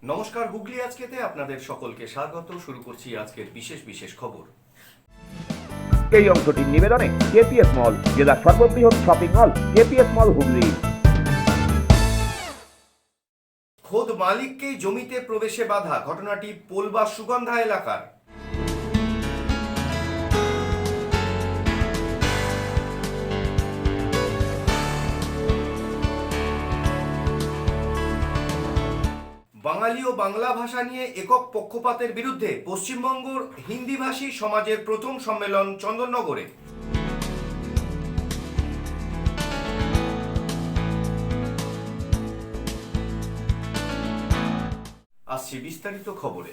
নমস্কার, হুগলি আজকেতে আপনাদের সকলকে স্বাগত। শুরু করছি আজকের বিশেষ বিশেষ খবর। এই অংশটির নিবেদনে কেপিএস মল, জেলার সর্ববৃহৎ শপিং মল কেপিএস মল হুগলি। খোদ মালিককেই জমিতে প্রবেশে বাধা, ঘটনাটি পোলবা সুগন্ধা এলাকার। বাঙালি ও বাংলা ভাষা নিয়ে একক পক্ষপাতের বিরুদ্ধে পশ্চিমবঙ্গের হিন্দিভাষী সমাজের প্রথম সম্মেলন চন্দননগরে। আসছি বিস্তারিত খবরে।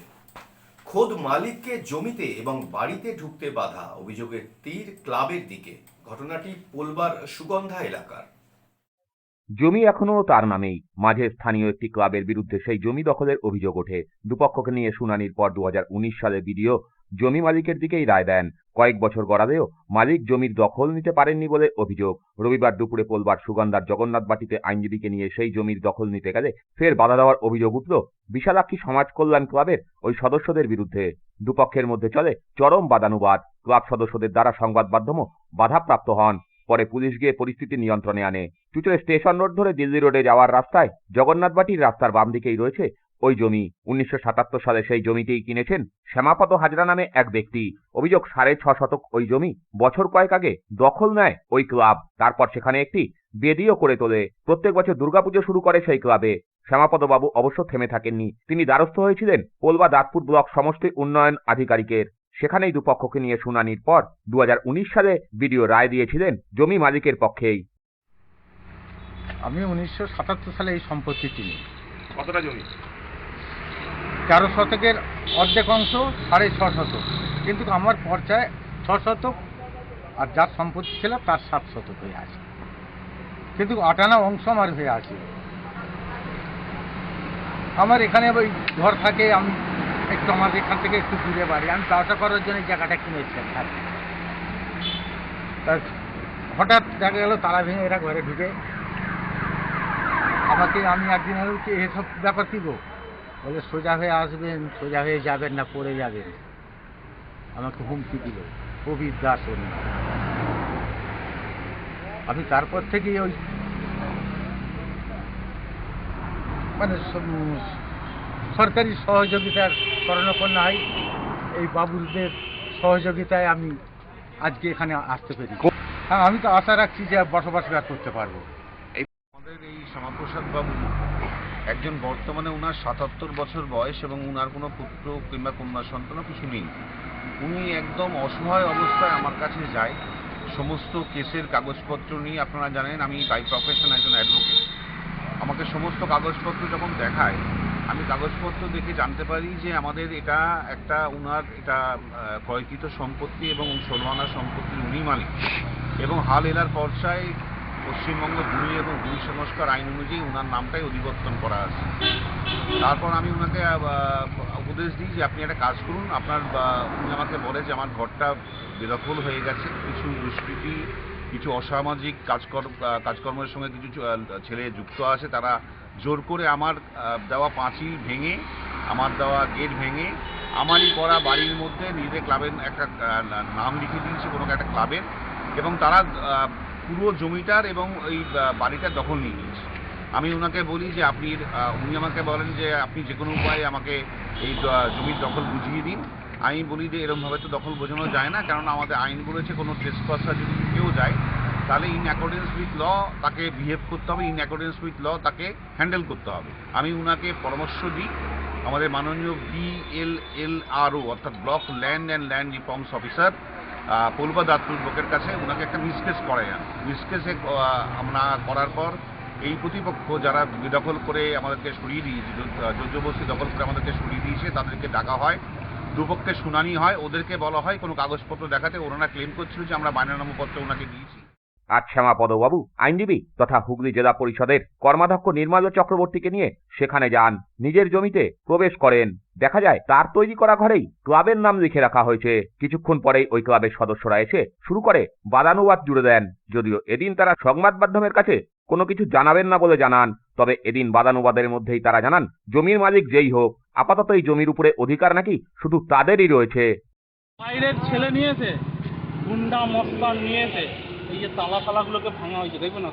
খোদ মালিককে জমিতে এবং বাড়িতে ঢুকতে বাধা, অভিযোগের তীর ক্লাবের দিকে। ঘটনাটি পোলবার সুগন্ধা এলাকার। জমি এখনো তার নামেই। মাঝে স্থানীয় একটি ক্লাবের বিরুদ্ধে সেই জমি দখলের অভিযোগ ওঠে। দুপক্ষকে নিয়ে শুনানির পর 2019 সালে বিডিও জমি মালিকের দিকেই রায় দেন। কয়েক বছর গড়ালেও মালিক জমির দখল নিতে পারেননি বলে অভিযোগ। রবিবার দুপুরে পোলবার সুগন্ধার জগন্নাথবাটিতে আইনজীবীকে নিয়ে সেই জমির দখল নিতে গেলে ফের বাধা দেওয়ার অভিযোগ উঠল বিশালাক্ষী সমাজ কল্যাণ ক্লাবের ওই সদস্যদের বিরুদ্ধে। দুপক্ষের মধ্যে চলে চরম বাদানুবাদ। ক্লাব সদস্যদের দ্বারা সংবাদ মাধ্যমও বাধাপ্রাপ্ত হন। পরে পুলিশ গিয়ে পরিস্থিতি নিয়ন্ত্রণে আনে। চুচড়ে স্টেশন রোড ধরে দিল্লি রোডে যাওয়ার রাস্তায় জগন্নাথবাটির রাস্তার বাম দিকেই রয়েছে ওই জমি। 1977 সালে সেই জমিতেই কিনেছেন শ্যামাপদ হাজরা নামে এক ব্যক্তি। অভিযোগ 6.5 শতক ওই জমি বছর কয়েক আগে দখল নেয় ওই ক্লাব। তারপর সেখানে একটি বেদিও করে তোলে। প্রত্যেক বছর দুর্গাপুজো শুরু করে সেই ক্লাবে। শ্যামাপদ বাবু অবশ্য থেমে থাকেননি। তিনি দ্বারস্থ হয়েছিলেন পোলবা দাঁতপুর ব্লক সমষ্টি উন্নয়ন আধিকারিকের। সেখানেই দুপক্ষকে নিয়ে শুনানির পর 2019 সালে বিডিও রায় দিয়েছিলেন জমি মালিকের পক্ষেই। আমি 1977 সালে এই সম্পত্তি কিনি। কতটা জমি? 13 শতকের অর্ধেক অংশ 6.5 শতক, কিন্তু আমার পর্চায় 6 শতক, আর যার সম্পত্তি ছিল তার 7 শতক হয়ে আছে, কিন্তু 58 অংশ আমার হয়ে আছে। আমার এখানে ওই ঘর থাকে, আমি একটু আমার এখান থেকে একটু দূরে বাড়ি, আমি ব্যবসা করার জন্য জায়গাটা কিনেছি। তার হঠাৎ দেখা গেল তালা ভেঙে এরা ঘরে ঢুকে আমাকে, আমি একদিন হলো কি এসব ব্যাপার কি গো, বলে সোজা হয়ে আসবেন, সোজা হয়ে যাবেন না পড়ে যাবেন। আমাকে হুমকি দিল, কবির দাস ওর নাম। আমি তারপর থেকে ওই মানে সরকারি সহযোগিতার শরণাপন্ন হয়, এই বাবুদের সহযোগিতায় আমি আজকে এখানে আসতে পেরেছি। হ্যাঁ, আমি তো আশা রাখছি যে বসবাস করতে পারবো। আমাদের এই শ্যামাপ্রসাদ বাবু একজন, বর্তমানে উনার 77 বছর বয়স এবং উনার কোনো পুত্র কিংবা কন্যা সন্তানও কিছু নেই। উনি একদম অসহায় অবস্থায় আমার কাছে যায় সমস্ত কেসের কাগজপত্র নিয়ে। আপনারা জানেন আমি বাই প্রফেশন একজন অ্যাডভোকেট। আমাকে সমস্ত কাগজপত্র যখন দেখায়, আমি কাগজপত্র দেখে জানতে পারি যে আমাদের এটা একটা উনার এটা ক্রয়কৃত সম্পত্তি এবং 16 আনা সম্পত্তির উনি মালিক, এবং হাল এলার পর্যায়ে পশ্চিমবঙ্গ ভূমি এবং ভূমি সংস্কার আইন অনুযায়ী উনার নামটাই অধিবর্তন করা আছে। তারপর আমি উনাকে উপদেশ দিই যে আপনি একটা কাজ করুন, আপনার উনি আমাকে বলে যে আমার ঘরটা বেদখল হয়ে গেছে, কিছু দুষ্কৃতী, কিছু অসামাজিক কাজকর্মের সঙ্গে কিছু ছেলে যুক্ত আছে, তারা জোর করে আমার দেওয়া পাঁচিল ভেঙে, আমার দেওয়া গেট ভেঙে, আমারই করা বাড়ির মধ্যে নিজেদের ক্লাবের একটা নাম লিখে দিয়েছে কোনো একটা ক্লাবের, এবং তারা পুরো জমিটার এবং এই বাড়িটা দখল নিয়ে নিয়েছে। আমি ওনাকে বলি যে আপনি, উনি আমাকে বলেন যে আপনি যে কোনো উপায়ে আমাকে এই জমির দখল বুঝিয়ে দিন। আমি বলি যে এরকমভাবে তো দখল বোঝানো যায় না, কারণ আমাদের আইন বলেছে কোনো ট্রেসপাসার যদি কেউ যায় তাহলে ইন অ্যাকর্ডেন্স উইথ ল তাকে বিহেভ করতে হবে, ইন অ্যাকর্ডেন্স উইথ ল তাকে হ্যান্ডেল করতে হবে। আমি ওনাকে পরামর্শ দিই, আমাদের মাননীয় BLLRO অর্থাৎ block land and land reforms officer Polba Dantpur ব্লকের কাছে ওনাকে একটা মিসকেস করাই। মিসকেসে আমরা করার পর এই প্রতিপক্ষ যারা বেদখল করে আমাদেরকে সরিয়ে দিয়েছে, জোরজবরদস্তি দখল করে আমাদেরকে সরিয়ে দিয়েছে, তাদেরকে ডাকা হয়, দুপক্ষের শুনানি হয়, ওদেরকে বলা হয় কোনো কাগজপত্র দেখাতে। ওনারা ক্লেম করছিল যে আমরা বায়নানামাপত্র ওনাকে দিয়েছি। আজ শ্যামাপদবাবু আইনজীবী তথা হুগলি জেলা পরিষদের কর্মাধ্যক্ষ নির্মল চক্রবর্তীকে নিয়ে সেখানে যান। নিজের জমিতে প্রবেশ করেন। দেখা যায় তার তৈরি করা ঘরেই ক্লাবের নাম লিখে রাখা হয়েছে। কিছুক্ষণ পরেই ওই ক্লাবের সদস্যরা এসে শুরু করে বাদানুবাদ জুড়ে দেন। যদিও এদিন তারা সংবাদ মাধ্যমের কাছে কোনো কিছু জানাবেন না বলে জানান। তবে এদিন বাদানুবাদের মধ্যেই তারা জানান, জমির মালিক যেই হোক, আপাতত এই জমির উপরে অধিকার নাকি শুধু তাদেরই রয়েছে। বাইরের ছেলে নিয়েছে, গুন্ডা মস্তান নিয়েছে, এই যে তালাগুলোকে ভাঙা হয়েছে, দেখবেন না?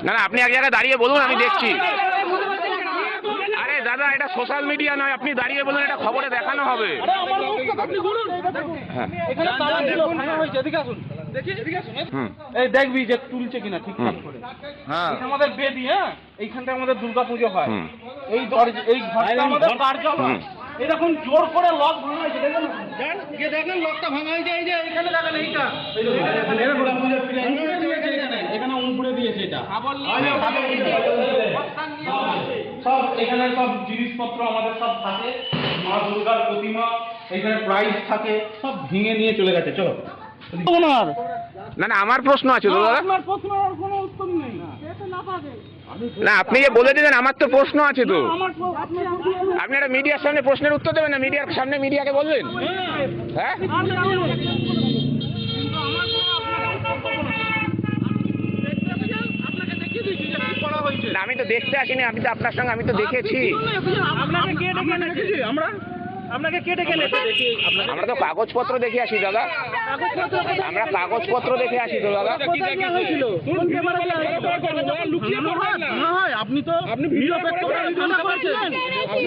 না না, আপনি এক জায়গায় দাঁড়িয়ে বলুন, আমি দেখছি। আরে দাদা, এটা সোশ্যাল মিডিয়া নয়, আপনি দাঁড়িয়ে বলুন, এটা খবরে দেখানো হবে। আরে আমার মুখ আপনি বলুন, হ্যাঁ, এখানে তালাগুলো ভাঙা হয়েছে, এদিকে আসুন, এদিকে আসুন। এই দেখবি যে তুলছে কিনা ঠিকঠাক করে। হ্যাঁ, এটা আমাদের বেদি, হ্যাঁ, এইখানটা আমাদের দুর্গাপুজো হয়। এই ঘরটা আমাদের কার্যালয়। এরকম জোর করে লক ভাঙা হয়েছে, দেখেন গিয়ে দেখেন লকটা ভাঙা হয়েছে। এই যে এখানে দেখেন, এইটা এখানে উঁপুড়ে দিয়েছে, এটা সব এখানে সব জিনিসপত্র আমাদের সব থাকে, মা দুর্গার প্রতিমা, এখানে প্রাইজ থাকে, সব ভেঙে নিয়ে চলে গেছে। চলো ওনার না না, আমার প্রশ্ন আছে তো দাদা। আপনার প্রশ্নের কোনো উত্তর নেই, না, আপনি যে বলে দিলেন, আমার তো প্রশ্ন আছে তো। আমার আপনি একটা মিডিয়ার সামনে প্রশ্নের উত্তর দেবেন না, মিডিয়ার সামনে মিডিয়াকে বলবেন? হ্যাঁ, না, আমি তো দেখতে আসিনি, আমি তো আপনার সঙ্গে আমি তো দেখেছি। আপনাকে কে ডেকে এনেছে? আপনাকে কে ডেকে এনেছে? আমরা তো কাগজপত্র দেখে আসি দাদা, আমরা কাগজপত্র দেখে আসি তো দাদা। আপনি ভিডিও করছেন।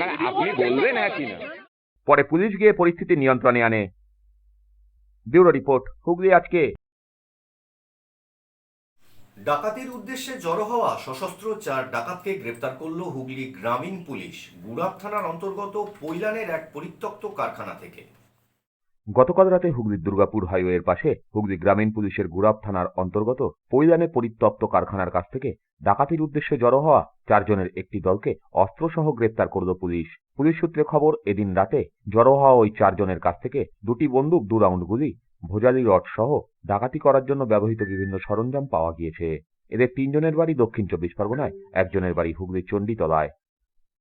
না, আপনি বলবেন হ্যাঁ কি না। পরে পুলিশ গিয়ে পরিস্থিতি নিয়ন্ত্রণে আনে। ব্যুরো রিপোর্ট, হুগলি আজকে। ডাকাতির উদ্দেশ্যে জড়ো হওয়া সশস্ত্র 4 ডাকাতকে গ্রেপ্তার করল হুগলি গ্রামীণ পুলিশ গুড়াপ থানার অন্তর্গত পৈলানের এক পরিত্যক্ত কারখানা থেকে। গতকাল রাতে হুগলির দুর্গাপুর হাইওয়ের পাশে হুগলি গ্রামীণ পুলিশের গুড়াপ থানার অন্তর্গত পৈলানে পরিত্যক্ত কারখানার কাছ থেকে ডাকাতির উদ্দেশ্যে জড়ো হওয়া 4 জনের একটি দলকে অস্ত্রসহ গ্রেপ্তার করল পুলিশ। পুলিশ সূত্রে খবর, এদিন রাতে জড়ো হওয়া ওই 4 জনের কাছ থেকে 2টি বন্দুক, 2 রাউন্ড গুলি, ভোজালি রড সহ ডাকাতি করার জন্য ব্যবহৃত বিভিন্ন সরঞ্জাম পাওয়া গিয়েছে। এদের 3 জনের বাড়ি দক্ষিণ 24 পরগনায়, একজনের বাড়ি হুগলির চণ্ডীতলায়।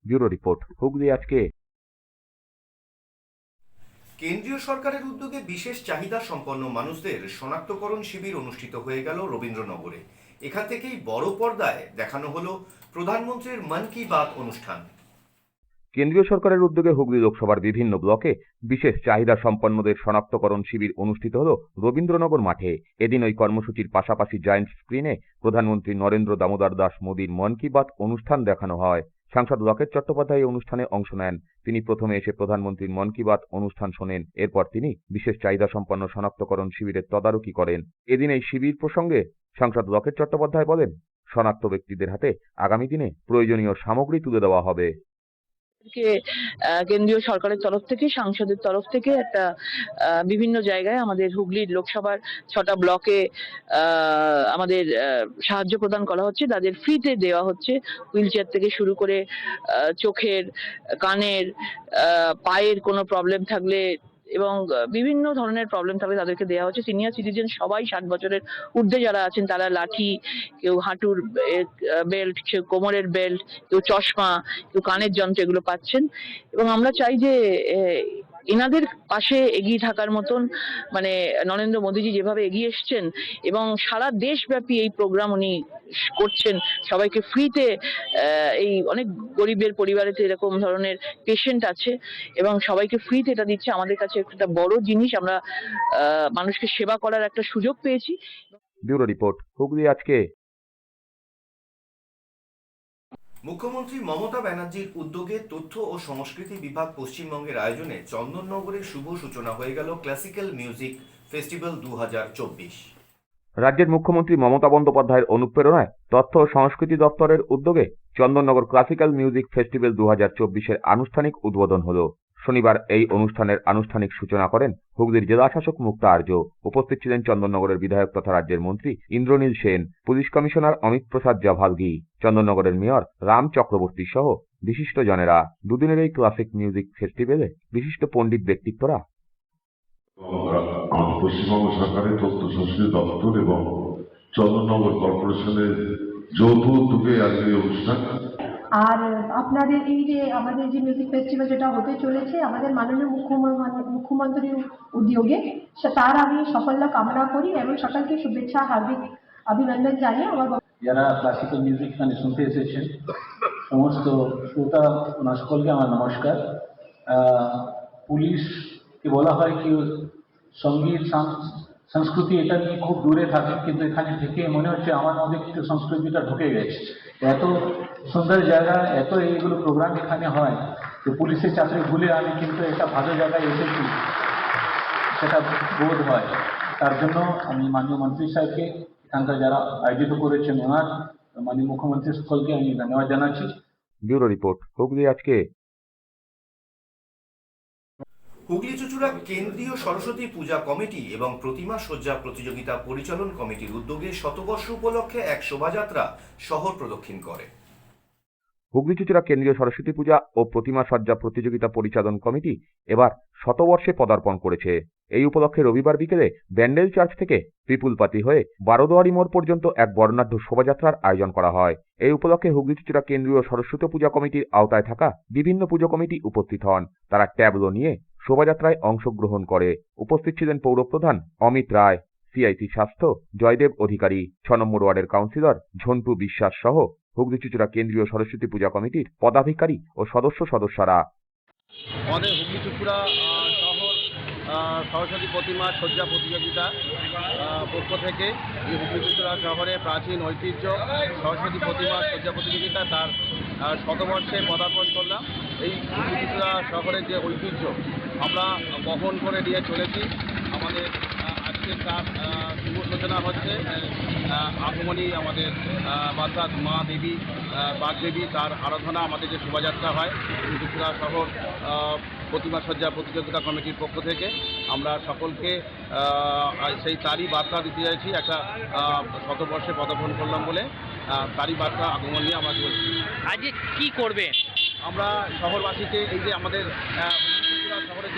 ব্যুরো রিপোর্ট, হুগলি আজকে। কেন্দ্রীয় সরকারের উদ্যোগে বিশেষ চাহিদা সম্পন্ন মানুষদের শনাক্তকরণ শিবির অনুষ্ঠিত হয়ে গেল রবীন্দ্রনগরে। এখান থেকেই বড় পর্দায় দেখানো হলো প্রধানমন্ত্রীর মন কি বাত অনুষ্ঠান। কেন্দ্রীয় সরকারের উদ্যোগে হুগলি লোকসভার বিভিন্ন ব্লকে বিশেষ চাহিদা সম্পন্নদের শনাক্তকরণ শিবির অনুষ্ঠিত হল রবীন্দ্রনগর মাঠে। এদিন ওই কর্মসূচির পাশাপাশি জায়ান্ট স্ক্রিনে প্রধানমন্ত্রী নরেন্দ্র দামোদর দাস মোদীর মন কি বাত অনুষ্ঠান দেখানো হয়। সাংসদ লকেট চট্টোপাধ্যায় এই অনুষ্ঠানে অংশ নেন। তিনি প্রথমে এসে প্রধানমন্ত্রীর মন কি বাত অনুষ্ঠান শোনেন। এরপর তিনি বিশেষ চাহিদা সম্পন্ন শনাক্তকরণ শিবিরের তদারকি করেন। এদিন এই শিবির প্রসঙ্গে সাংসদ লকেট চট্টোপাধ্যায় বলেন, শনাক্ত ব্যক্তিদের হাতে আগামী দিনে প্রয়োজনীয় সামগ্রী তুলে দেওয়া হবে। কেন্দ্রীয় সরকারের তরফ থেকে, সাংসদের তরফ থেকে একটা বিভিন্ন জায়গায় আমাদের হুগলির লোকসভার 6টা ব্লকে আমাদের সাহায্য প্রদান করা হচ্ছে। তাদের ফ্রিতে দেওয়া হচ্ছে, হুইল চেয়ার থেকে শুরু করে চোখের, কানের, পায়ের কোনো প্রবলেম থাকলে এবং বিভিন্ন ধরনের প্রবলেম থাকলে তাদেরকে দেওয়া হচ্ছে। সিনিয়র সিটিজেন সবাই 60 বছরের ঊর্ধ্বে যারা আছেন তারা লাঠি, কেউ হাঁটুর বেল্ট, কেউ কোমরের বেল্ট, কেউ চশমা, কেউ কানের যন্ত্র, এগুলো পাচ্ছেন। এবং আমরা চাই যে এনাদের পাশে এগিয়ে থাকার মতন, মানে নরেন্দ্র মোদীজি যেভাবে এগিয়ে এসছেন এবং সারা দেশব্যাপী এই প্রোগ্রাম উনি করছেন, সবাইকে ফ্রিতে, এই অনেক গরিবের পরিবারে এরকম ধরনের পেশেন্ট আছে এবং সবাইকে ফ্রিতে এটা দিচ্ছে। আমাদের কাছে একটা বড় জিনিস, আমরা মানুষকে সেবা করার একটা সুযোগ পেয়েছি। ব্যুরো রিপোর্ট, হুগলি আজকে। মুখ্যমন্ত্রী মমতা ব্যানার্জির উদ্যোগে তথ্য ও সংস্কৃতি বিভাগ পশ্চিমবঙ্গের আয়োজনে চন্দননগরে শুভ সূচনা হয়ে গেল ক্লাসিক্যাল মিউজিক ফেস্টিভ্যাল 2024। রাজ্যের মুখ্যমন্ত্রী মমতা বন্দ্যোপাধ্যায়ের অনুপ্রেরণায় তথ্য ও সংস্কৃতি দপ্তরের উদ্যোগে চন্দননগর ক্লাসিক্যাল মিউজিক ফেস্টিভ্যাল 2024-এর আনুষ্ঠানিক উদ্বোধন হল। শনিবার এই অনুষ্ঠানের আনুষ্ঠানিক সূচনা করেন হুগলির জেলাশাসক মুক্তা আর্য। উপস্থিত ছিলেন চন্দননগরের বিধায়ক তথা রাজ্যের মন্ত্রী ইন্দ্রনীল সেন, পুলিশ কমিশনার অমিত প্রসাদ জাভালগি, চন্দননগরের মেয়র রাম চক্রবর্তী সহ বিশিষ্ট জনেরা। দুদিনের এই ক্লাসিক মিউজিক ফেস্টিভ্যালে বিশিষ্ট পণ্ডিত ব্যক্তিত্বরা পশ্চিমবঙ্গ সরকারের তথ্য সংস্কৃতি দপ্তর এবং চন্দননগর কর্পোরেশনের যৌথ উদ্যোগে আজকের এই অনুষ্ঠান। আর আপনাদের এই যে আমাদের যে মিউজিক ফেস্টিভ্যাল যেটা হতে চলেছে আমাদের মাননীয় মুখ্যমন্ত্রীর উদ্যোগে, তার আমি সাফল্য কামনা করি এবং সকলকে শুভেচ্ছা, হার্দিক অভিনন্দন জানিয়ে আমার যারা ক্লাসিক্যাল মিউজিক এখানে শুনতে এসেছেন, সমস্ত শ্রোতা ওনার সকলকে আমার নমস্কার। পুলিশকে বলা হয় কি সঙ্গীত সংস্কৃতি এটা নিয়ে খুব দূরে থাকে, কিন্তু এখানে থেকে মনে হচ্ছে আমার মধ্যে কিন্তু সংস্কৃতিটা ঢুকে গেছে। এত সুন্দর জায়গা, এত এইগুলো প্রোগ্রাম এখানে হয়, তো পুলিশের চাকরি ভুলে আমি কিন্তু একটা ভালো জায়গায় এসেছি সেটা বোধ হয়। তার জন্য আমি মাননীয় মন্ত্রী সাহেবকে, এখানকার যারা আয়োজিত করেছেন ওনার, মাননীয় মুখ্যমন্ত্রী সকলকে আমি ধন্যবাদ জানাচ্ছি। ব্যুরো রিপোর্ট, হুগলি আজকে। হুগলি চুঁচুড়া কেন্দ্রীয় সরস্বতী পূজা কমিটি এবং প্রতিমা সজ্জা প্রতিযোগিতা পরিচালন কমিটির উদ্যোগে শতবর্ষ উপলক্ষে এক শোভাযাত্রা শহর প্রদক্ষিণ করে। হুগলি চুঁচুড়া কেন্দ্রীয় সরস্বতী পূজা ও প্রতিমা সজ্জা প্রতিযোগিতা পরিচালন কমিটি এবার শতবর্ষে পদার্পণ করেছে। এই উপলক্ষে রবিবার বিকেলে ব্যান্ডেল চার্চ থেকে পিপুলপাতি হয়ে বারোদুয়ারি মোড় পর্যন্ত এক বর্ণাঢ্য শোভাযাত্রার আয়োজন করা হয়। এই উপলক্ষে হুগলি চুঁচুড়া কেন্দ্রীয় সরস্বতী পূজা কমিটির আওতায় থাকা বিভিন্ন পুজো কমিটি উপস্থিত হন। তারা ট্যাবলো নিয়ে শোভাযাত্রায় অংশগ্রহণ করে। উপস্থিত ছিলেন পৌরপ্রধান অমিত রায়, সিআইসি স্বাস্থ্য জয়দেব অধিকারী, 6 নম্বর ওয়ার্ডের কাউন্সিলর ঝন্টু বিশ্বাস সহ হুগলি চুঁচুড়া কেন্দ্রীয় সরস্বতী পূজা কমিটির পদাধিকারী ও সদস্যরা। আমাদের হুগলি চুঁচুড়া শহর সরস্বতী প্রতিমা সজ্জা প্রতিযোগিতা পক্ষ থেকে এই হুগলি চুঁচুড়া শহরে প্রাচীন ঐতিহ্য সরস্বতী প্রতিমা সজ্জা প্রতিযোগিতা তার শতবর্ষে পদার্পণ করলাম। এই হুগলি চুঁচুড়া শহরের যে ঐতিহ্য আমরা বহন করে নিয়ে চলেছি। আমাদের আজকে তার শুভ সূচনা হচ্ছে আগমনী আমাদের অর্থাৎ মা দেবী বাগদেবী তার আরাধনা আমাদের যে শোভাযাত্রা হয় চুঁচুড়া শহর প্রতিমা সজ্জা প্রতিযোগিতা কমিটির পক্ষ থেকে আমরা সকলকে সেই তারই বার্তা দিতে চাইছি। একটা শতবর্ষে পদার্পণ করলাম বলে তারই বার্তা আগমন নিয়ে আমরা চলছি। আজকে কি করবে? আমরা শহরবাসীকে এই যে আমাদের শহরের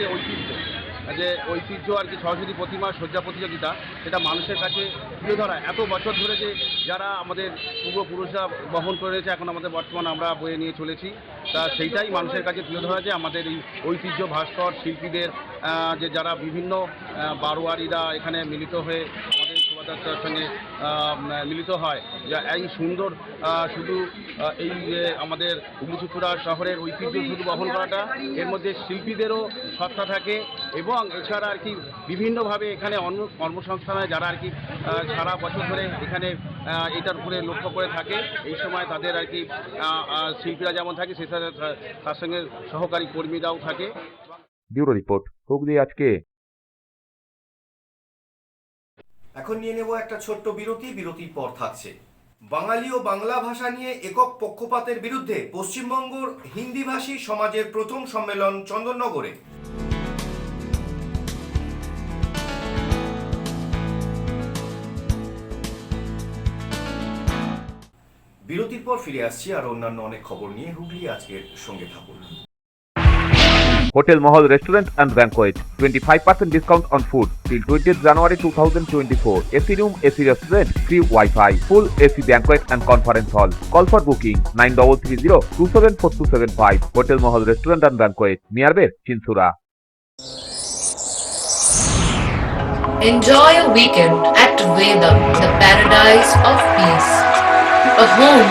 যে ঐতিহ্য আর কি সরস্বতী প্রতিমা সজ্জা প্রতিযোগিতা, সেটা মানুষের কাছে তুলে ধরা। এত বছর ধরে যে যারা আমাদের পূর্বপুরুষরা বহন করে রয়েছে, এখন আমাদের বর্তমানে আমরা বয়ে নিয়ে চলেছি, তা সেইটাই মানুষের কাছে তুলে ধরা যে আমাদের এই ঐতিহ্য ভাস্কর শিল্পীদের যে যারা বিভিন্ন বারোয়ারিরা এখানে মিলিত হয়ে আমাদের শোভাযাত্রার সঙ্গে মিলিত হয়। এই সুন্দর শুধু এই যে আমাদের হুগলি চুঁচুড়া শহরের ঐতিহ্য শুধু বহন করাটা, এর মধ্যে শিল্পীদেরও সত্তা থাকে এবং এছাড়া আর কি বিভিন্নভাবে এখানে কর্মসংস্থানে যারা আর কি সারা বছর ধরে এখানে এটার উপরে লক্ষ্য করে থাকে, এই সময় তাদের আর কি শিল্পীরা যেমন থাকে সে তার সঙ্গে সহকারী কর্মীরাও থাকে। ব্যুরো রিপোর্ট, হুগলি আজকে। এখন নিয়ে নেব একটা ছোট্ট বিরতি। বিরতির পর থাকছে বাঙালি ও বাংলা ভাষা নিয়ে একক পক্ষপাতের বিরুদ্ধে পশ্চিমবঙ্গের হিন্দিভাষী সমাজের প্রথম সম্মেলন চন্দননগরে। বিরতির পর ফিরে আসছি আর অন্যান্য অনেক খবর নিয়ে। হুগলি আজকের সঙ্গে থাকুন। Hotel Mahal Restaurant and Banquet, 25% discount on food till 20th January 2024. AC room, AC restaurant, free Wi-Fi, full AC banquet and conference hall. Call for booking 9330-274275. Hotel Mahal Restaurant and Banquet, Miarbir, Chinsura. Enjoy a weekend at Vedam, the paradise of peace. A home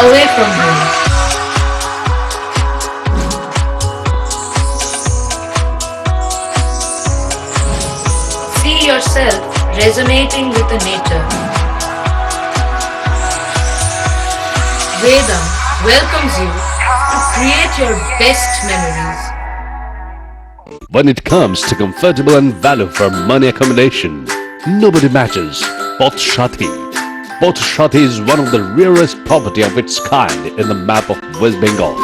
away from home. See yourself resonating with the nature. Vedam welcomes you to create your best memories. When it comes to comfortable and value for money accommodation, nobody matches Poth Shati. Poth Shati is one of the rarest property of its kind in the map of West Bengal,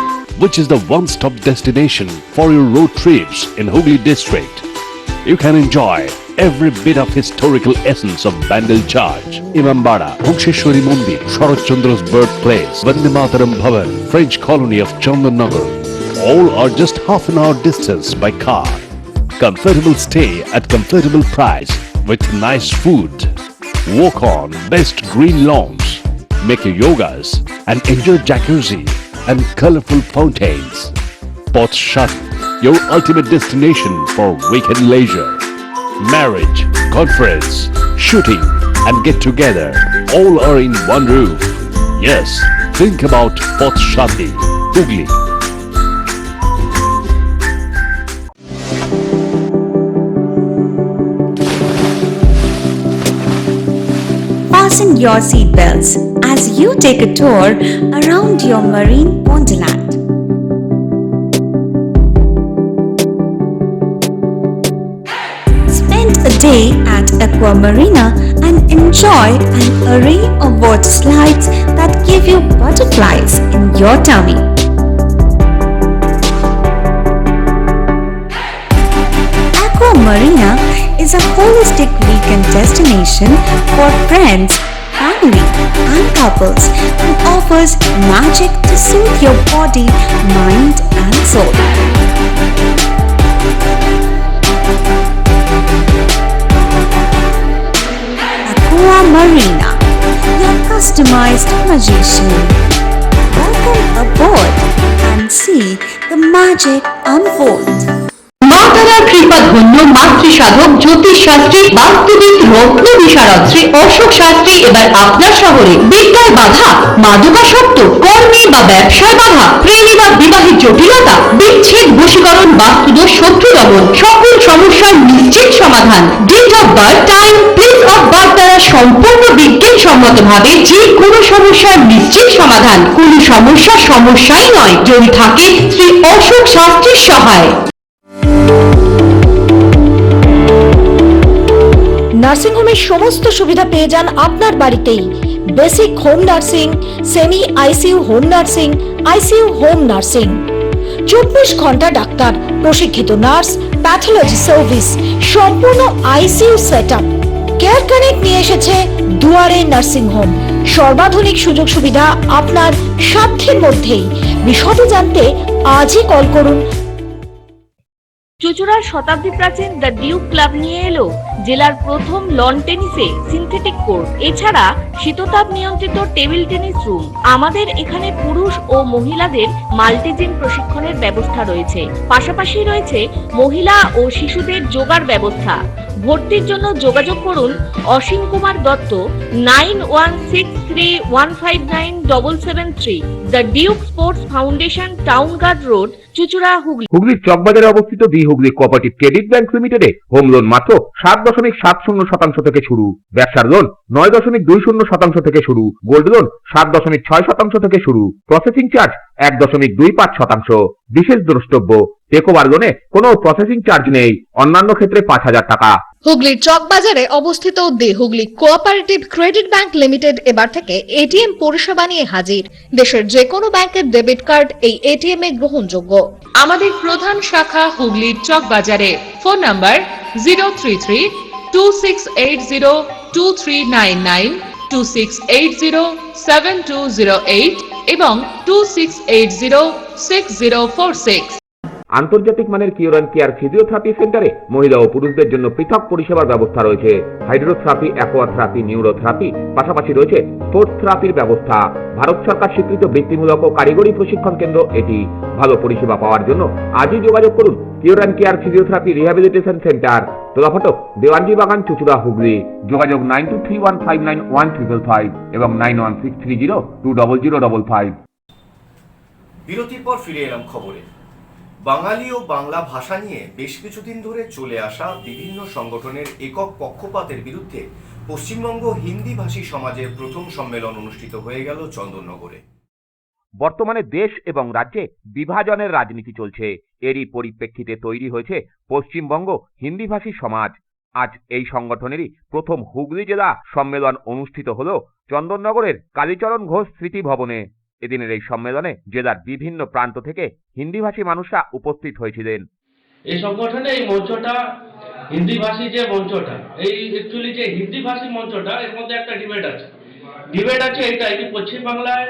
which is the one-stop destination for your road trips in Hooghly district. You can enjoy every bit of historical essence of Bandel Church, Imambara, Bhuksheshwari Mandir, Sharat Chandra's birthplace, Vande Mataram Bhavan, French colony of Chandanagar. All are just half an hour distance by car. Comfortable stay at comfortable price with nice food. Walk on best green lawns, make your yogas and enjoy jacuzzi and colorful fountains. Poth Shati, your ultimate destination for weekend leisure. Marriage, conference, shooting and get together. all are in one roof. Yes, think about Pothshati, Hooghly. Fasten your seatbelts as you take a tour around your marine wonderland. Spend a day at Aqua Marina and enjoy an array of water slides that give you butterflies in your tummy. Aqua Marina is a holistic weekend destination for friends, family and couples and offers magic to soothe your body, mind and soul. Aqua Marina, your customized magician. Welcome aboard and see the magic unfold. মা তারার কৃপা ধন্য মাতৃ সাধক জ্যোতিষ শাস্ত্রী বাস্তুবিদ রত্ন বিশারদ শ্রী অশোক শাস্ত্রী এবার আপনার শহরে। বিদ্যায় বাধা, মাদকাসক্ত, কর্মে বা ব্যবসায় বাধা, প্রেমে বা বিবাহের জটিলতা, বিচ্ছেদ, বশীকরণ, বাস্তুদোষ, শত্রু দমন, সকল সমস্যার নিশ্চিত সমাধান। Date of birth, time, place of birth দ্বারা সম্পূর্ণ বিজ্ঞানসম্মতভাবে যে কোনো সমস্যার নিশ্চিত সমাধান। কোনো সমস্যাই নয় যদি থাকে শ্রী অশোক শাস্ত্রীর সহায়। নার্সিং হোমের সমস্ত সুবিধা পেয়ে যান আপনার বাড়িতেই। Basic home nursing, semi ICU home nursing, ICU home nursing, 24 ঘন্টা ডাক্তার, প্রশিক্ষিত নার্স, প্যাথোলজি সার্ভিস, সম্পূর্ণ আইসিইউ সেটআপ। কেয়ার কানেক্ট নিয়ে এসেছে দুয়ারে নার্সিং হোম। সর্বাধুনিক সুযোগ সুবিধা আপনার সাধ্যের মধ্যেই। বিশদ জানতে আজই কল করুন। চুঁচুড়ার শতাব্দী প্রাচীন দ্য ডিউক ক্লাব নিয়ে এলো জেলার প্রথম লন টেনিসে সিনথেটিক কোর্ট, এছাড়া শীততাপ নিয়ন্ত্রিত টেবিল টেনিস রুম। আমাদের এখানে পুরুষ ও মহিলাদের মাল্টিজিম প্রশিক্ষণের ব্যবস্থা রয়েছে, পাশাপাশি রয়েছে মহিলা ও শিশুদের যোগার ব্যবস্থা। ভর্তির জন্য যোগাযোগ করুন Asim Kumar Dutta 9163159773। The Duke sports foundation, town guard road, চুঁচুড়া, হুগলি। হুগলির চকবাজারে অবস্থিত the Hooghly cooperative credit bank লিমিটেডে হোম লোন মাত্র 7.70% থেকে শুরু, ব্যবসার লোন 9.20% থেকে শুরু, গোল্ড লোন 7.6% থেকে শুরু, প্রসেসিং চার্জ 1.25%। বিশেষ দ্রষ্টব্য, টেকওভার লোনে কোনো প্রসেসিং চার্জ নেই, অন্যান্য ক্ষেত্রে 5,000 টাকা। হুগলির চকবাজারে অবস্থিত the Hooghly cooperative credit bank limited এবার থেকে এটিএম পরিষেবা নিয়ে হাজির। দেশের যে কোনো ব্যাংকের ডেবিট কার্ড এই এটিএম এ গ্রহণযোগ্য। আমাদের প্রধান শাখা হুগলির চকবাজারে। ফোন নাম্বার 033-2680-2399, 2680-7208 এবং 2680-6046। আন্তর্জাতিক মানের কিওর অ্যান্ড কেয়ার ফিজিওথেরাপি সেন্টারে মহিলা ও পুরুষদের জন্য পৃথক পরিষেবার ব্যবস্থা রয়েছে। হাইড্রোথেরাপি, অ্যাকোয়াথেরাপি, নিউরোথেরাপি, পাশাপাশি রয়েছে স্পোর্টস থেরাপির ব্যবস্থা। ভারত সরকার স্বীকৃত বৃত্তিমূলক ও কারিগরি প্রশিক্ষণ কেন্দ্র এটি। ভালো পরিষেবা পাওয়ার জন্য আজই যোগাযোগ করুন cure and care physiotherapy rehabilitation center, Tolaphatak, Dewanji Bagan, চুঁচুড়া, হুগলি। যোগাযোগ 9231591555 এবং 9163020055। বিরতির পর ফিরে এলাম খবরে। বাঙালি ও বাংলা ভাষা নিয়ে বেশ কিছুদিন ধরে চলে আসা বিভিন্ন সংগঠনের একক পক্ষপাতের বিরুদ্ধে পশ্চিমবঙ্গ হিন্দি ভাষী সমাজের প্রথম সম্মেলন অনুষ্ঠিত হয়ে গেল চন্দননগরে। বর্তমানে দেশ এবং রাজ্যে বিভাজনের রাজনীতি চলছে। এরই পরিপ্রেক্ষিতে তৈরি হয়েছে পশ্চিমবঙ্গ হিন্দিভাষী সমাজ। আজ এই সংগঠনেরই প্রথম হুগলি জেলা সম্মেলন অনুষ্ঠিত হল চন্দননগরের কালীচরণ ঘোষ স্মৃতি ভবনে। এদিনের এই সম্মেলনে জেলার বিভিন্ন প্রান্ত থেকে হিন্দিভাষী মানুষরা উপস্থিত হয়েছিলেন। এই সংগঠনে এই মঞ্চটা হিন্দিভাষী যে মঞ্চটা, এই অ্যাকচুয়ালি যে হিন্দিভাষী মঞ্চটা, এর মধ্যে একটা ডিবেট আছে এটাই কি পশ্চিমবাংলায়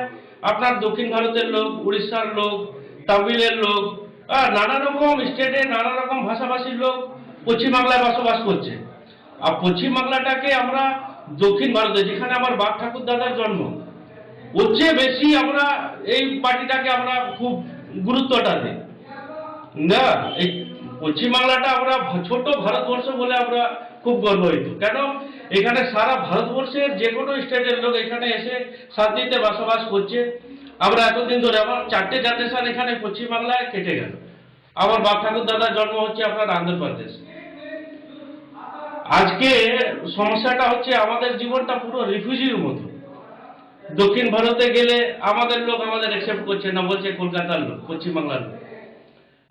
আপনার দক্ষিণ ভারতের লোক, উড়িষ্যার লোক, তামিলের লোক, নানা রকম স্টেটে নানা রকম ভাষাভাষীর লোক পশ্চিমবাংলায় বসবাস করছে। আর পশ্চিমবাংলাটাকে আমরা দক্ষিণ ভারতে, যেখানে আমার বাপ ঠাকুর দাদার জন্ম, ওর চেয়ে বেশি আমরা এই পার্টিটাকে আমরা খুব গুরুত্বটা দিই না। এই পশ্চিমবাংলাটা আমরা ছোট ভারতবর্ষ বলে আমরা খুব গর্বিত। কেন এখানে সারা ভারতবর্ষের যে কোনো স্টেটের লোক এখানে এসে শান্তিতে বসবাস করছে। আমরা এতদিন ধরে আমার 4টে জেনারেশন এখানে পশ্চিমবাংলায় কেটে গেল। আমার বাপ ঠাকুর দাদার জন্ম হচ্ছে আপনার অন্ধ্রপ্রদেশ। আজকে সমস্যাটা হচ্ছে আমাদের জীবনটা পুরো রিফিউজির মতো। দক্ষিণ ভারতে গেলে আমাদের লোক আমাদের অ্যাকসেপ্ট করছে না, বলছে কলকাতার লোক, পশ্চিমবাংলার লোক।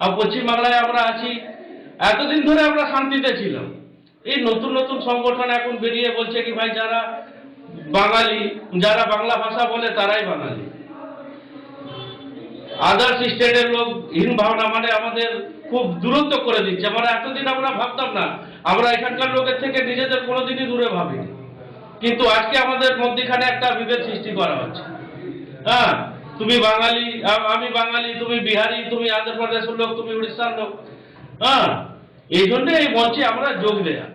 আর পশ্চিমবাংলায় আমরা আছি, এতদিন ধরে আমরা শান্তিতে ছিলাম। এই নতুন নতুন সংগঠন এখন বেরিয়ে বলছে কি ভাই যারা বাঙালি, যারা বাংলা ভাষা বলে তারাই বাঙালি। আদার্স স্টেটের লোক হীন ভাবনা মানে আমাদের খুব দূরত্ব করে দিচ্ছে। মানে এতদিন আমরা ভাবতাম না, আমরা এখানকার লোকের থেকে নিজেদের কোনোদিনই দূরে ভাবিনি, কিন্তু আজকে আমাদের মধ্যখানে একটা বিভেদ সৃষ্টি করা হচ্ছে। হ্যাঁ, তুমি বাঙালি, আমি বাঙালি, তুমি বিহারি, তুমি অন্ধ্রপ্রদেশের লোক, তুমি উড়িষ্যার লোক। হ্যাঁ, এই জন্য এই মঞ্চে আমরা যোগ দেয়া।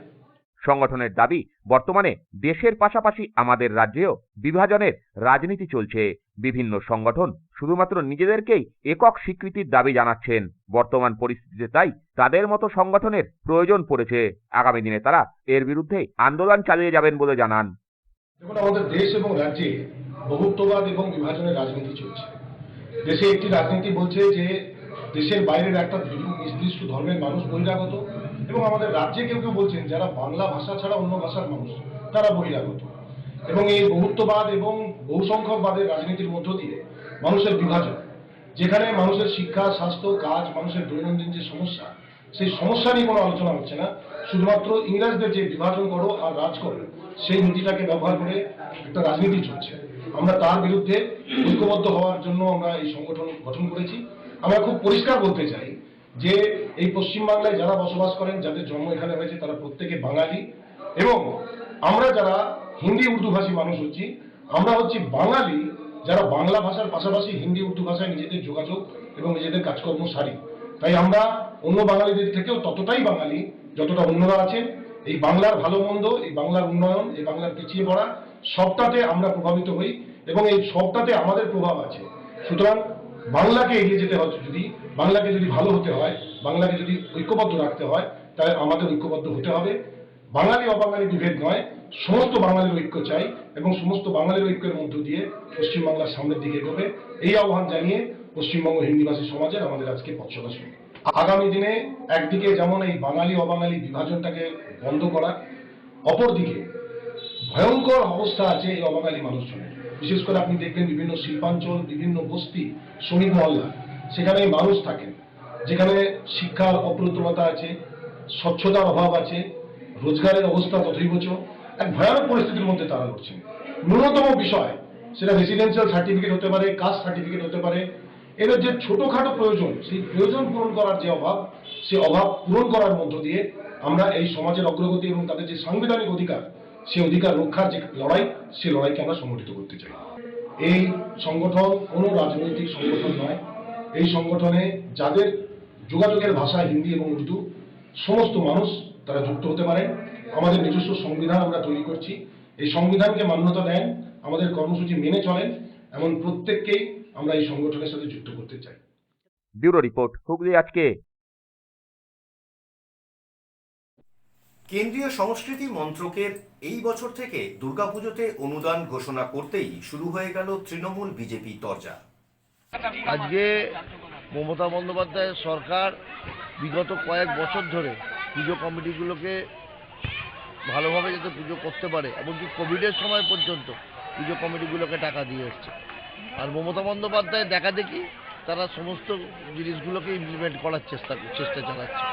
সংগঠনের দাবি, বর্তমানে দেশের পাশাপাশি আমাদের রাজ্যেও বিভাজনের রাজনীতি চলছে। বিভিন্ন সংগঠন শুধুমাত্র নিজেদেরকেই একক স্বীকৃতির দাবি জানাচ্ছেন। বর্তমান পরিস্থিতিতে তাই তাদের মতো সংগঠনের প্রয়োজন পড়েছে। আগামী দিনে তারা এর বিরুদ্ধে আন্দোলন চালিয়ে যাবেন বলে জানান। দেখুন, আমাদের দেশ এবং রাজ্যে বহুত্ববাদ এবং বিভাজনের রাজনীতি চলছে। দেশে একটি রাজনীতি বলছে যে দেশের বাইরের একটা নির্দিষ্ট ধর্মের মানুষ বহিরাগত, এবং আমাদের রাজ্যে কেউ কেউ বলছেন যারা বাংলা ভাষা ছাড়া অন্য ভাষার মানুষ তারা বহিরাগত। এবং এই বহুত্ববাদ এবং বহুসংখ্যকবাদের রাজনীতির মধ্য দিয়ে মানুষের বিভাজন, যেখানে মানুষের শিক্ষা, স্বাস্থ্য, কাজ, মানুষের দৈনন্দিন যে সমস্যা, সেই সমস্যা নিয়ে কোনো আলোচনা হচ্ছে না। শুধুমাত্র ইংরেজদের যে বিভাজন করো আর রাজ করো সেই নীতিটাকে ব্যবহার করে একটা রাজনীতি চলছে। আমরা তার বিরুদ্ধে ঐক্যবদ্ধ হওয়ার জন্য আমরা এই সংগঠন গঠন করেছি। আমরা খুব পরিষ্কার বলতে চাই যে এই পশ্চিমবাংলায় যারা বসবাস করেন, যাদের জন্ম এখানে হয়েছে, তারা প্রত্যেকে বাঙালি, এবং আমরা যারা হিন্দি উর্দু ভাষী মানুষ হচ্ছি, আমরা হচ্ছি বাঙালি যারা বাংলা ভাষার পাশাপাশি হিন্দি উর্দু ভাষায় নিজেদের যোগাযোগ এবং নিজেদের কাজকর্ম সারি। তাই আমরা অন্য বাঙালিদের থেকেও ততটাই বাঙালি যতটা অন্যরা আছেন। এই বাংলার ভালো মন্দ, এই বাংলার উন্নয়ন, এই বাংলার পিছিয়ে পড়া, সবটাতে আমরা প্রভাবিত হই এবং এই সবটাতে আমাদের প্রভাব আছে। সুতরাং বাংলাকে এগিয়ে যেতে হবে, বাংলাকে যদি ভালো হতে হয়, বাংলাকে যদি ঐক্যবদ্ধ রাখতে হয়, তাহলে আমাদের ঐক্যবদ্ধ হতে হবে। বাঙালি অবাঙালি বিভেদ নয়, সমস্ত বাঙালির ঐক্য চাই এবং সমস্ত বাঙালির ঐক্যের মধ্য দিয়ে পশ্চিমবাংলার সামনের দিকে এগোবে, এই আহ্বান জানিয়ে পশ্চিমবঙ্গ হিন্দিভাষী সমাজের আমাদের আজকে পথচলা শুরু। আগামী দিনে একদিকে যেমন এই বাঙালি অবাঙালি বিভাজনটাকে বন্ধ করা, অপরদিকে ভয়ঙ্কর অবস্থা আছে এই অবাঙালি মানুষজনের। বিশেষ করে আপনি দেখবেন বিভিন্ন শিল্পাঞ্চল, বিভিন্ন বস্তি, শ্রমিক মহল্লা, সেখানে মানুষ থাকেন যেখানে শিক্ষার অপ্রতুলতা আছে, স্বচ্ছতার অভাব আছে, রোজগারের অবস্থা তথৈবচ, এক ভয়ানক পরিস্থিতির মধ্যে তারা লড়ছেন। ন্যূনতম বিষয়, সেটা রেসিডেন্সিয়াল সার্টিফিকেট হতে পারে, কাস্ট সার্টিফিকেট হতে পারে, এদের যে ছোটখাটো প্রয়োজন, সেই প্রয়োজন পূরণ করার যে অভাব, সেই অভাব পূরণ করার মধ্য দিয়ে আমরা এই সমাজের অগ্রগতি এবং তাদের যে সাংবিধানিক অধিকার, সেই অধিকার রক্ষার যে লড়াই, সেই লড়াইকে আমরা সংগঠিত করতে চাই। এই সংগঠন কোনো রাজনৈতিক সংগঠন নয়। এই সংগঠনে যাদের যোগাযোগের ভাষা হিন্দি এবং উর্দু, সমস্ত মানুষ তারা যুক্ত হতে পারেন। আমাদের নিজস্ব সংবিধান আমরা তৈরি করছি, এই সংবিধানকে মান্যতা দেন, আমাদের কর্মসূচি মেনে চলেন, এমন প্রত্যেককেই আমরা এই সংগঠনের সাথে যুক্ত করতে চাই। ব্যুরো রিপোর্ট, হুগলি আজকে। কেন্দ্রীয় সংস্কৃতি মন্ত্রকের এই বছর থেকে দুর্গাপুজোতে অনুদান ঘোষণা করতেই শুরু হয়ে গেল তৃণমূল বিজেপি তরজা। আজকে মমতা বন্দ্যোপাধ্যায়ের সরকার বিগত কয়েক বছর ধরে পুজো কমিটিগুলোকে ভালোভাবে যাতে পুজো করতে পারে, এমনকি কোভিডের সময় পর্যন্ত পুজো কমিটিগুলোকে টাকা দিয়ে এসছে। আর মমতা বন্দ্যোপাধ্যায় দেখা দেখি তারা সমস্ত জিনিসগুলোকে ইমপ্লিমেন্ট করার চেষ্টা চালাচ্ছে।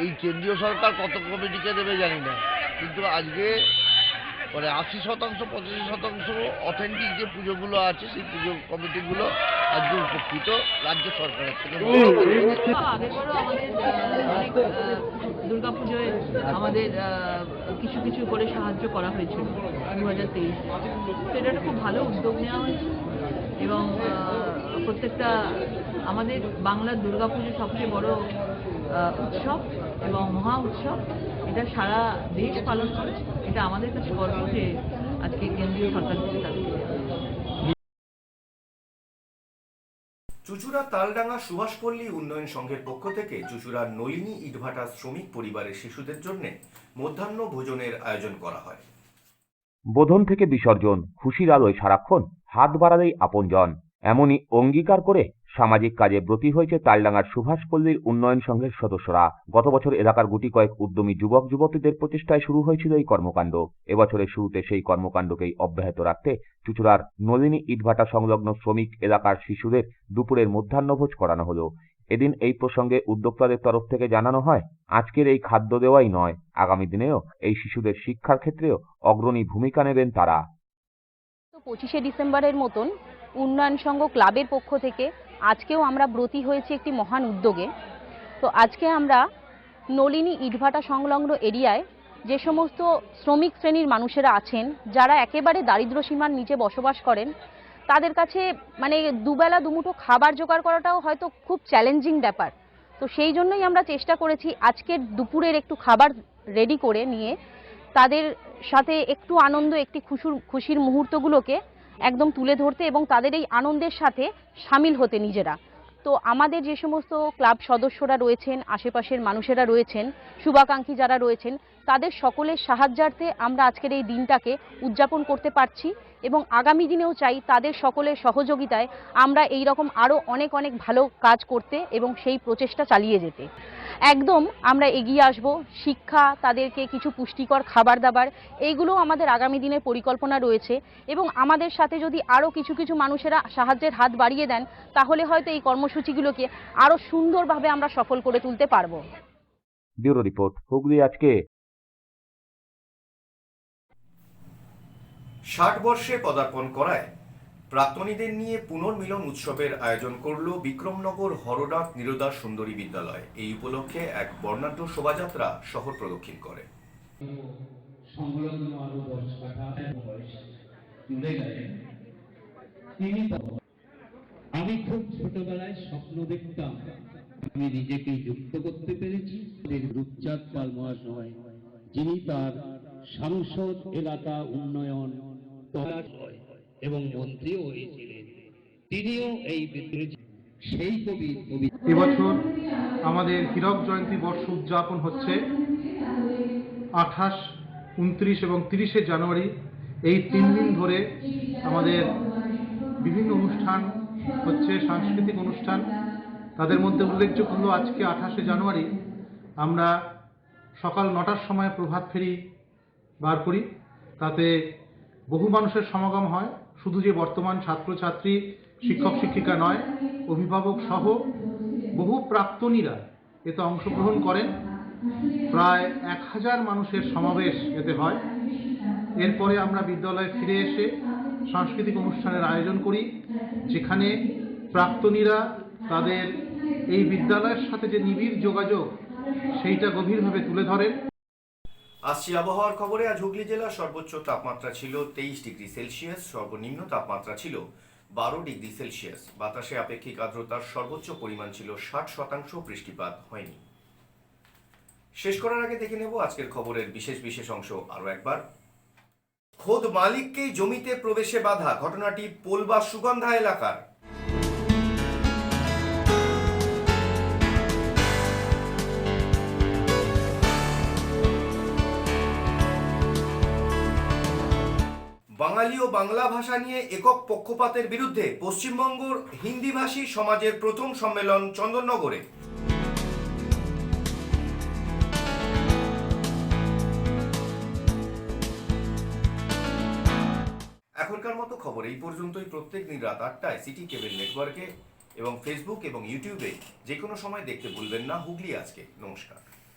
এই কেন্দ্রীয় সরকার কত কমিটিকে দেবে জানি না, কিন্তু আজকে মানে 80%, 85% অথেন্টিক যে পুজোগুলো আছে সেই পুজো কমিটিগুলো আজকে উপকৃত রাজ্য সরকারের থেকে। আগেরবারও আমাদের অনেক দুর্গাপুজোয় আমাদের কিছু কিছু করে সাহায্য করা হয়েছিল 2023। তো এটা একটা খুব ভালো উদ্যোগ নেওয়া হয়েছে এবং প্রত্যেকটা আমাদের বাংলার দুর্গাপুজো সবচেয়ে বড় উৎসব এবং মহা উৎসব, এটা সারা দেশ পালন করে। এটা আমাদের কাছে গর্ব যে আজকে কেন্দ্রীয় সরকার থেকে তাদের চুঁচুড়া তালডাঙ্গা সুভাষপল্লী উন্নয়ন সংঘের পক্ষ থেকে চুঁচুড়ার নলিনী ইটভাটা শ্রমিক পরিবারের শিশুদের জন্য মধ্যাহ্ন ভোজনের আয়োজন করা হয়। বোধন থেকে বিসর্জন, খুশির আলোয় সারাক্ষণ হাত বাড়ালেই আপনজন, এমনই অঙ্গীকার করে সামাজিক কাজে ব্রতী হয়েছে তালডাঙ্গার সুভাষপল্লীর উন্নয়ন সংঘের সদস্যরা। গত বছর এলাকার গুটি কয়েক উদ্যমী যুবক যুবতীদের প্রচেষ্টায় শুরু হয়েছিল এই কর্মকাণ্ড। এবছরের শুরুতে সেই কর্মকাণ্ডকেই অব্যাহত রাখতে চুঁচুড়ার নলিনী ইটভাটা সংলগ্ন শ্রমিক এলাকার শিশুদের দুপুরের মধ্যাহ্নভোজ করানো হলো। এদিন এই প্রসঙ্গে উদ্যোক্তাদের তরফ থেকে জানানো হয়, আজকের এই খাদ্য দেওয়াই নয়, আগামী দিনেও এই শিশুদের শিক্ষার ক্ষেত্রেও অগ্রণী ভূমিকা নেবেন তারা। 25শে ডিসেম্বরের মতন উন্নয়ন সংঘ ক্লাবের পক্ষ থেকে আজকেও আমরা ব্রতী হয়েছি একটি মহান উদ্যোগে। তো আজকে আমরা নলিনী ইটভাটা সংলগ্ন এরিয়ায় যে সমস্ত শ্রমিক শ্রেণীর মানুষেরা আছেন, যারা একেবারে দারিদ্র্য সীমার নিচে বসবাস করেন, তাদের কাছে মানে দুবেলা দুমুঠো খাবার জোগাড় করাটাও হয়তো খুব চ্যালেঞ্জিং ব্যাপার। তো সেই জন্যই আমরা চেষ্টা করেছি আজকের দুপুরের একটু খাবার রেডি করে নিয়ে তাদের সাথে একটু আনন্দ, একটি খুশির মুহূর্তগুলোকে একদম তুলে ধরতে এবং তাদের এই আনন্দের সাথে সামিল হতে নিজেরা। তো আমাদের যে সমস্ত ক্লাব সদস্যরা রয়েছেন, আশেপাশের মানুষেরা রয়েছেন, শুভাকাঙ্ক্ষী যারা রয়েছেন, তাদের সকলের সাহায্যার্থে আমরা আজকের এই দিনটাকে উদযাপন করতে পারছি এবং আগামী দিনেও চাই তাদের সকলের সহযোগিতায় আমরা এই রকম আরও অনেক অনেক ভালো কাজ করতে এবং সেই প্রচেষ্টা চালিয়ে যেতে। একদম আমরা এগিয়ে আসব। শিক্ষা, তাদেরকে কিছু পুষ্টিকর খাবার দাবার, এইগুলো আমাদের আগামী দিনের পরিকল্পনা রয়েছে এবং আমাদের সাথে যদি আরও কিছু কিছু মানুষেরা সাহায্যের হাত বাড়িয়ে দেন, তাহলে হয়তো এই কর্মসূচিগুলোকে আরও সুন্দরভাবে আমরা সফল করে তুলতে পারবো। ব্যুরো রিপোর্ট, হুগলি আজকে। 60 বর্ষে পদার্পণ করায় প্রাক্তনীদের নিয়ে পুনর্মিলন উৎসবের আয়োজন করল বিক্রমনগর হরডাক নিরোদা সুন্দরী বিদ্যালয়। এই উপলক্ষে এক বর্ণাঢ্য শোভাযাত্রা শহর প্রদক্ষিণ করে। আমি খুব ছোটবেলায় স্বপ্ন দেখতাম, আমি নিজেকে যুক্ত করতে পেরেছি রূপচাঁদ পাল মহাশয়, যিনি তার সাংসদ এলাকা উন্নয়ন এবং মন্ত্রীও হয়েছিলেন। তিনিও এই বিদ্রোহী সেই কবির এবছর আমাদের হীরক জয়ন্তী বর্ষ উদযাপন হচ্ছে 28, 29 এবং 30শে জানুয়ারি। এই 3 দিন ধরে আমাদের বিভিন্ন অনুষ্ঠান হচ্ছে, সাংস্কৃতিক অনুষ্ঠান। তাদের মধ্যে উল্লেখযোগ্য হলো আজকে 28শে জানুয়ারি আমরা সকাল 9টার সময় প্রভাত ফেরি বার করি। তাতে বহু মানুষের সমাগম হয়। শুধু যে বর্তমান ছাত্রছাত্রী, শিক্ষক শিক্ষিকা নয়, অভিভাবক সহ বহু প্রাক্তনীরা এতে অংশগ্রহণ করেন। প্রায় 1000 মানুষের সমাবেশ এতে হয়। এরপরে আমরা বিদ্যালয়ে ফিরে এসে সাংস্কৃতিক অনুষ্ঠানের আয়োজন করি, যেখানে প্রাক্তনীরা তাদের এই বিদ্যালয়ের সাথে যে নিবিড় যোগাযোগ সেইটা গভীরভাবে তুলে ধরেন। আসছি আবহাওয়ার খবরে। আজ হুগলি জেলার সর্বোচ্চ তাপমাত্রা ছিল 23 ডিগ্রি সেলসিয়াস, সর্বনিম্ন তাপমাত্রা ছিল 12 ডিগ্রি সেলসিয়াস। বাতাসে আপেক্ষিক আর্দ্রতার সর্বোচ্চ পরিমাণ ছিল 60%, বৃষ্টিপাত হয়নি। শেষ করার আগে দেখে নেব আজকের খবরের বিশেষ অংশ আরও একবার। খোদ মালিককেই জমিতে প্রবেশে বাধা, ঘটনাটি পোলবা সুগন্ধা এলাকার। বাঙালি ও বাংলা ভাষা নিয়ে একক পক্ষপাতের বিরুদ্ধে পশ্চিমবঙ্গের হিন্দিভাষী সমাজের প্রথম সম্মেলন চন্দননগরে। এখনকার মতো খবর এই পর্যন্তই। প্রত্যেক দিন রাত 8টায় সিটি কেবল নেটওয়ার্কে এবং ফেসবুক এবং ইউটিউবে যে কোনো সময় দেখতে ভুলবেন না হুগলি আজকে। নমস্কার।